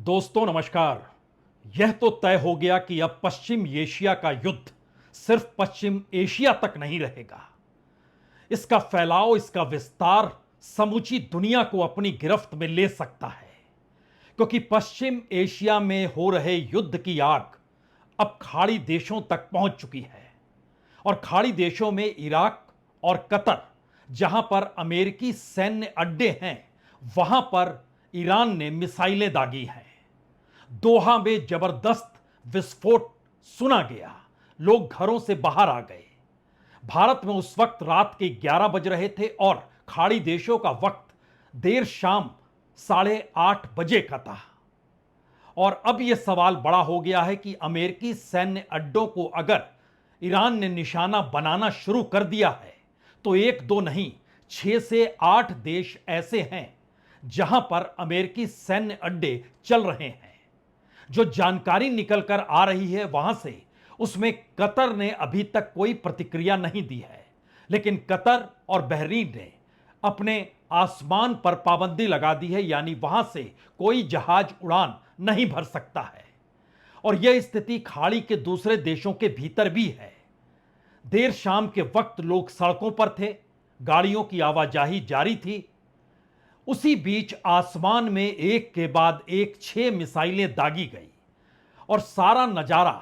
दोस्तों नमस्कार। यह तो तय हो गया कि अब पश्चिम एशिया का युद्ध सिर्फ पश्चिम एशिया तक नहीं रहेगा। इसका फैलाव, इसका विस्तार समूची दुनिया को अपनी गिरफ्त में ले सकता है, क्योंकि पश्चिम एशिया में हो रहे युद्ध की आग अब खाड़ी देशों तक पहुंच चुकी है। और खाड़ी देशों में इराक और कतर, जहां पर अमेरिकी सैन्य अड्डे हैं, वहां पर ईरान ने मिसाइलें दागी हैं। दोहा में जबरदस्त विस्फोट सुना गया, लोग घरों से बाहर आ गए। भारत में उस वक्त रात के 11 बज रहे थे और खाड़ी देशों का वक्त देर शाम 8:30 बजे का था। और अब यह सवाल बड़ा हो गया है कि अमेरिकी सैन्य अड्डों को अगर ईरान ने निशाना बनाना शुरू कर दिया है तो एक दो नहीं, 6 से 8 देश ऐसे हैं जहां पर अमेरिकी सैन्य अड्डे चल रहे हैं। जो जानकारी निकलकर आ रही है वहां से, उसमें कतर ने अभी तक कोई प्रतिक्रिया नहीं दी है, लेकिन कतर और बहरीन ने अपने आसमान पर पाबंदी लगा दी है, यानी वहां से कोई जहाज उड़ान नहीं भर सकता है। और यह स्थिति खाड़ी के दूसरे देशों के भीतर भी है। देर शाम के वक्त लोग सड़कों पर थे, गाड़ियों की आवाजाही जारी थी। उसी बीच आसमान में एक के बाद एक 6 मिसाइलें दागी गई और सारा नजारा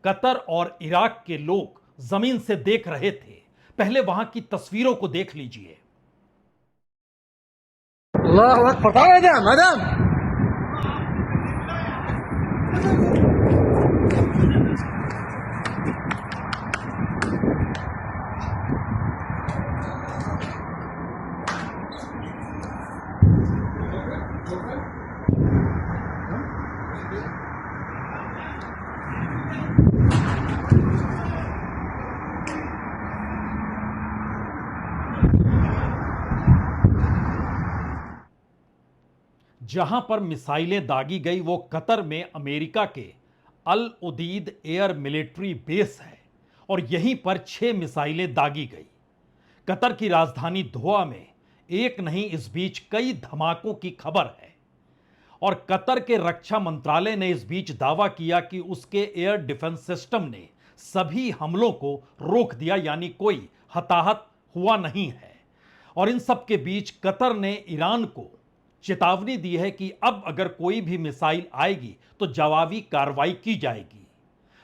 कतर और इराक के लोग जमीन से देख रहे थे। पहले वहां की तस्वीरों को देख लीजिए। अल्लाहु अकबर, मैडम मैडम। जहां पर मिसाइलें दागी गई वो कतर में अमेरिका के अल उदीद एयर मिलिट्री बेस है और यहीं पर 6 मिसाइलें दागी गई। कतर की राजधानी दोहा में एक नहीं, इस बीच कई धमाकों की खबर है। और कतर के रक्षा मंत्रालय ने इस बीच दावा किया कि उसके एयर डिफेंस सिस्टम ने सभी हमलों को रोक दिया, यानी कोई हताहत हुआ नहीं है। और इन सब के बीच कतर ने ईरान को चेतावनी दी है कि अब अगर कोई भी मिसाइल आएगी तो जवाबी कार्रवाई की जाएगी।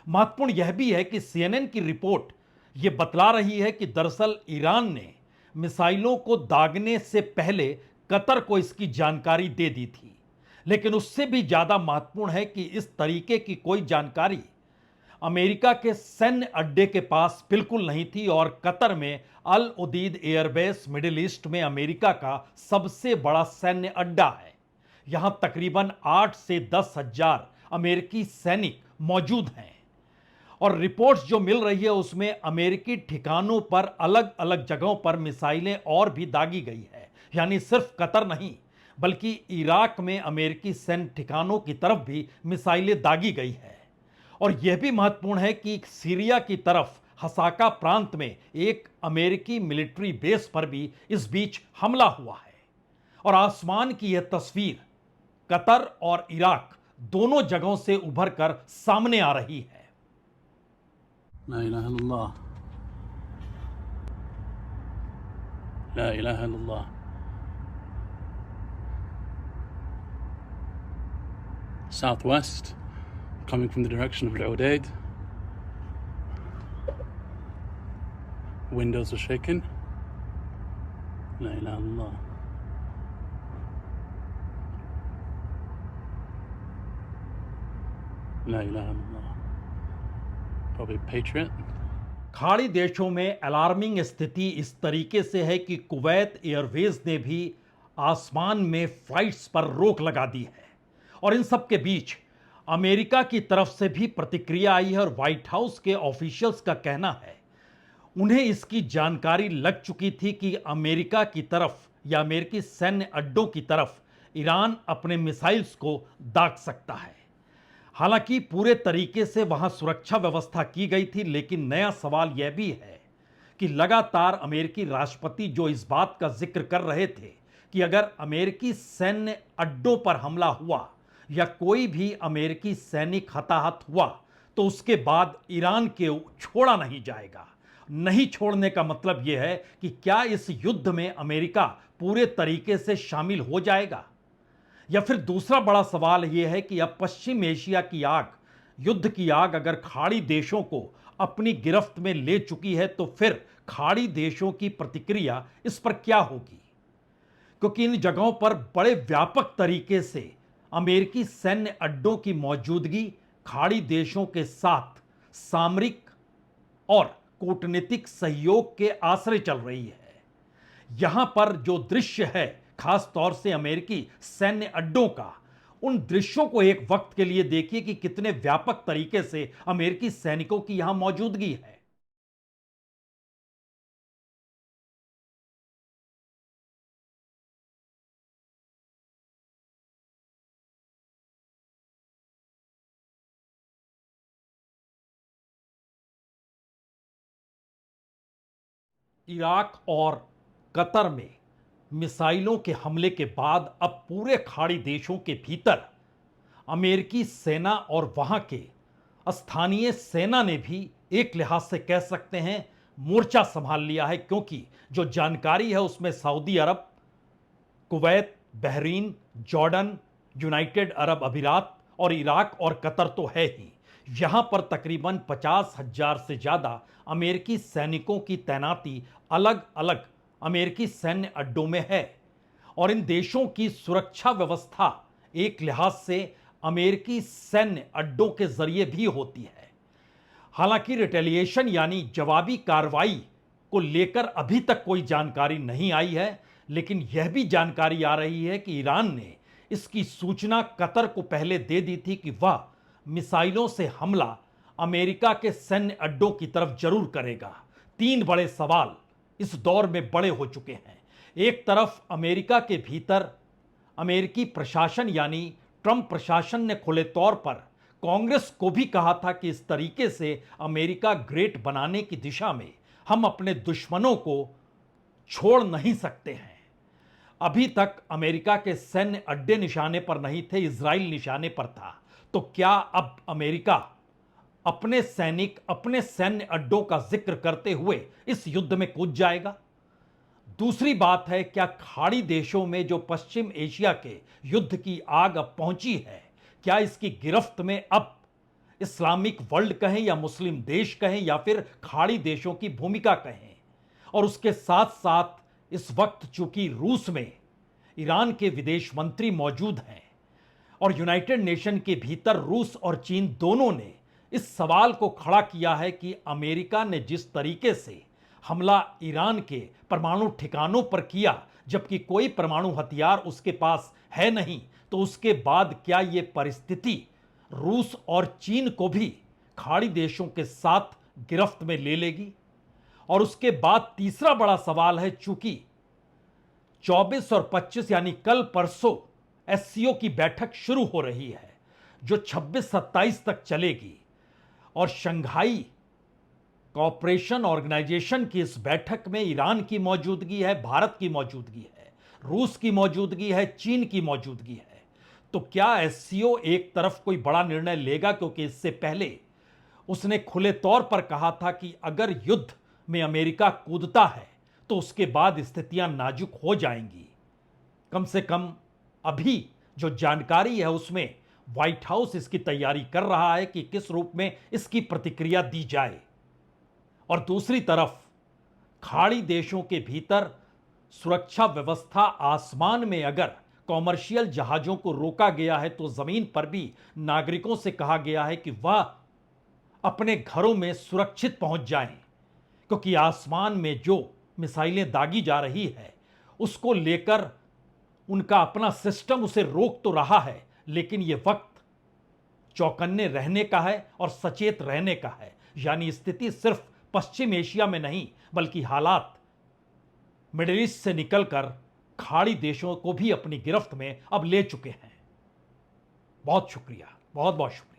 महत्वपूर्ण यह भी है कि सीएनएन की रिपोर्ट यह बतला रही है कि दरअसल ईरान ने मिसाइलों को दागने से पहले कतर को इसकी जानकारी दे दी थी। लेकिन उससे भी ज्यादा महत्वपूर्ण है कि इस तरीके की कोई जानकारी अमेरिका के सैन्य अड्डे के पास बिल्कुल नहीं थी। और कतर में अल उदीद एयरबेस मिडिल ईस्ट में अमेरिका का सबसे बड़ा सैन्य अड्डा है। यहां तकरीबन 8 से 10 हजार अमेरिकी सैनिक मौजूद हैं। और रिपोर्ट्स जो मिल रही है उसमें अमेरिकी ठिकानों पर अलग अलग जगहों पर मिसाइलें और भी दागी गई है, यानी सिर्फ कतर नहीं बल्कि इराक में अमेरिकी सैन्य ठिकानों की तरफ भी मिसाइलें दागी गई है। और यह भी महत्वपूर्ण है कि सीरिया की तरफ हसाका प्रांत में एक अमेरिकी मिलिट्री बेस पर भी इस बीच हमला हुआ है। और आसमान की यह तस्वीर कतर और इराक दोनों जगहों से उभर कर सामने आ रही है। ला इलाहा इल्लल्लाह, ला इलाहा इल्लल्लाह। Southwest, coming from the direction of Al-Udaid. Windows are shaking. La ilaha illallah. La ilaha illallah. Probably Patriot. खाड़ी देशों में अलार्मिंग स्थिति इस तरीके से है कि कुवैत एयरवेज ने भी आसमान में फ्लाइट्स पर रोक लगा दी है। और इन सब के बीच अमेरिका की तरफ से भी प्रतिक्रिया आई है और व्हाइट हाउस के ऑफिशियल्स का कहना है उन्हें इसकी जानकारी लग चुकी थी कि अमेरिका की तरफ या अमेरिकी सैन्य अड्डों की तरफ ईरान अपने मिसाइल्स को दाग सकता है। हालांकि पूरे तरीके से वहां सुरक्षा व्यवस्था की गई थी, लेकिन नया सवाल यह भी है कि लगातार अमेरिकी राष्ट्रपति जो इस बात का जिक्र कर रहे थे कि अगर अमेरिकी सैन्य अड्डों पर हमला हुआ या कोई भी अमेरिकी सैनिक हताहत हुआ तो उसके बाद ईरान के छोड़ा नहीं जाएगा। नहीं छोड़ने का मतलब यह है कि क्या इस युद्ध में अमेरिका पूरे तरीके से शामिल हो जाएगा? या फिर दूसरा बड़ा सवाल यह है कि अब पश्चिम एशिया की आग, युद्ध की आग अगर खाड़ी देशों को अपनी गिरफ्त में ले चुकी है तो फिर खाड़ी देशों की प्रतिक्रिया इस पर क्या होगी? क्योंकि इन जगहों पर बड़े व्यापक तरीके से अमेरिकी सैन्य अड्डों की मौजूदगी खाड़ी देशों के साथ सामरिक और कूटनीतिक सहयोग के आश्रय चल रही है। यहां पर जो दृश्य है, खास तौर से अमेरिकी सैन्य अड्डों का, उन दृश्यों को एक वक्त के लिए देखिए कि कितने व्यापक तरीके से अमेरिकी सैनिकों की यहां मौजूदगी है। इराक और कतर में मिसाइलों के हमले के बाद अब पूरे खाड़ी देशों के भीतर अमेरिकी सेना और वहां के स्थानीय सेना ने भी एक लिहाज से कह सकते हैं मोर्चा संभाल लिया है, क्योंकि जो जानकारी है उसमें Saudi Arab, Kuwait, Bahrain, Jordan, United Arab Emirates और इराक और कतर तो है ही। यहां पर तकरीबन 50,000 से ज्यादा अमेरिकी सैनिकों की तैनाती अलग अलग अमेरिकी सैन्य अड्डों में है और इन देशों की सुरक्षा व्यवस्था एक लिहाज से अमेरिकी सैन्य अड्डों के जरिए भी होती है। हालांकि रिटेलिएशन यानी जवाबी कार्रवाई को लेकर अभी तक कोई जानकारी नहीं आई है, लेकिन यह भी जानकारी आ रही है कि ईरान ने इसकी सूचना कतर को पहले दे दी थी कि वह मिसाइलों से हमला अमेरिका के सैन्य अड्डों की तरफ जरूर करेगा। तीन बड़े सवाल इस दौर में बड़े हो चुके हैं। एक तरफ अमेरिका के भीतर अमेरिकी प्रशासन यानी ट्रंप प्रशासन ने खुले तौर पर कांग्रेस को भी कहा था कि इस तरीके से अमेरिका ग्रेट बनाने की दिशा में हम अपने दुश्मनों को छोड़ नहीं सकते हैं। अभी तक अमेरिका के सैन्य अड्डे निशाने पर नहीं थे, इजराइल निशाने पर था। तो क्या अब अमेरिका अपने सैनिक, अपने सैन्य अड्डों का जिक्र करते हुए इस युद्ध में कूद जाएगा? दूसरी बात है, क्या खाड़ी देशों में जो पश्चिम एशिया के युद्ध की आग अब पहुंची है, क्या इसकी गिरफ्त में अब इस्लामिक वर्ल्ड कहें या मुस्लिम देश कहें या फिर खाड़ी देशों की भूमिका कहें? और उसके साथ साथ इस वक्त चूंकि रूस में ईरान के विदेश मंत्री मौजूद हैं और यूनाइटेड नेशन के भीतर रूस और चीन दोनों ने इस सवाल को खड़ा किया है कि अमेरिका ने जिस तरीके से हमला ईरान के परमाणु ठिकानों पर किया, जबकि कोई परमाणु हथियार उसके पास है नहीं, तो उसके बाद क्या यह परिस्थिति रूस और चीन को भी खाड़ी देशों के साथ गिरफ्त में ले लेगी? और उसके बाद तीसरा बड़ा सवाल है, चूंकि 24 और 25 यानी कल परसों एससीओ की बैठक शुरू हो रही है जो 26-27 तक चलेगी और शंघाई कोऑपरेशन ऑर्गेनाइजेशन की इस बैठक में ईरान की मौजूदगी है, भारत की मौजूदगी है, रूस की मौजूदगी है, चीन की मौजूदगी है। तो क्या एससीओ एक तरफ कोई बड़ा निर्णय लेगा? क्योंकि इससे पहले उसने खुले तौर पर कहा था कि अगर युद्ध में अमेरिका कूदता है तो उसके बाद स्थितियां नाजुक हो जाएंगी। कम से कम अभी जो जानकारी है उसमें व्हाइट हाउस इसकी तैयारी कर रहा है कि किस रूप में इसकी प्रतिक्रिया दी जाए। और दूसरी तरफ खाड़ी देशों के भीतर सुरक्षा व्यवस्था, आसमान में अगर कॉमर्शियल जहाजों को रोका गया है तो जमीन पर भी नागरिकों से कहा गया है कि वह अपने घरों में सुरक्षित पहुंच जाएं, क्योंकि आसमान में जो मिसाइलें दागी जा रही है उसको लेकर उनका अपना सिस्टम उसे रोक तो रहा है, लेकिन यह वक्त चौकन्ने रहने का है और सचेत रहने का है। यानी स्थिति सिर्फ पश्चिम एशिया में नहीं बल्कि हालात मिडिल ईस्ट से निकलकर खाड़ी देशों को भी अपनी गिरफ्त में अब ले चुके हैं। बहुत शुक्रिया, बहुत बहुत शुक्रिया।